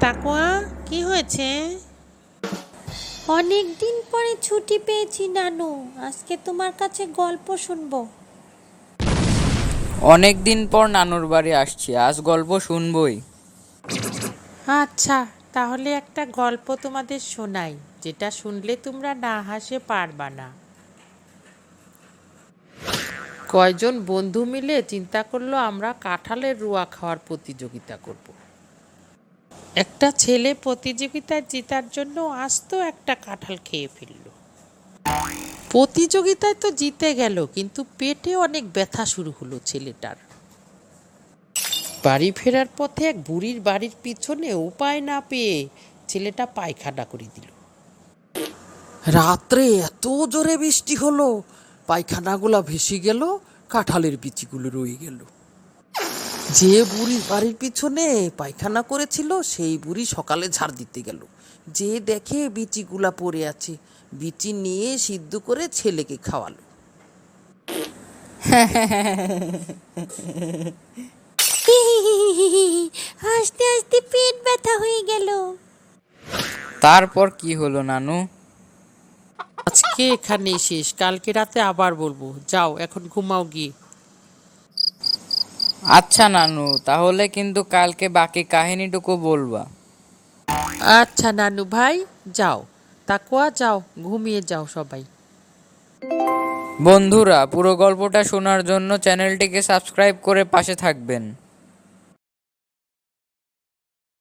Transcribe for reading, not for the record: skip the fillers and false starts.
তাকোয়া, কি হয়েছে? অনেক দিন পরে ছুটি পেয়েছি নানু, আজকে তোমার কাছে গল্প শুনবো। অনেক দিন পর নানুর বাড়ি আসছি, আজ গল্প শুনবই। আচ্ছা, তাহলে একটা গল্প তোমাদের শোনাই, যেটা শুনলে তোমরা না হাসে পারবা না। কয়জন বন্ধু মিলে চিন্তা করলো আমরা কাঁঠালের রুয়া খাওয়ার প্রতিযোগিতা করব। একটা ছেলে প্রতিযোগিতায় জেতার জন্য আস্ত একটা কাঁঠাল খেয়ে ফেলল। প্রতিযোগিতায় তো জিতে গেল, কিন্তু পেটে অনেক ব্যথা শুরু হলো ছেলেটার। বাড়ি ফেরার পথে এক বুড়ির বাড়ির পিছনে উপায় না পেয়ে ছেলেটা পায়খানা করে দিল। রাত্রে এত জোরে বৃষ্টি হলো, পায়খানাগুলা ভেসে গেল, কাঁঠালের বিচিগুলো রয়ে গেল। যে বুড়ি বাড়ির পিছনে পায়খানা করেছিল সেই বুড়ি সকালে ঝাড় দিতে গেল, যে দেখে বিচিগুলা পড়ে আছে, বিচি নিয়ে সিদ্ধ করে ছেলেকে খাওয়ালো। হাসতে হাসতে পেট ব্যথা হয়ে গেল। তারপর কি হলো নানু? আজকে এখানেই শেষ, কালকে রাতে আবার বলবো। যাও এখন ঘুমাও গিয়ে। আচ্ছা নানু, তাহলে কিন্তু কালকে বাকি কাহিনীটুকু বলবা। আচ্ছা নানু ভাই, যাও। তাকোয়া, যাও ঘুমিয়ে যাও সবাই। বন্ধুরা, পুরো গল্পটা শোনার জন্য চ্যানেলটিকে সাবস্ক্রাইব করে পাশে থাকবেন।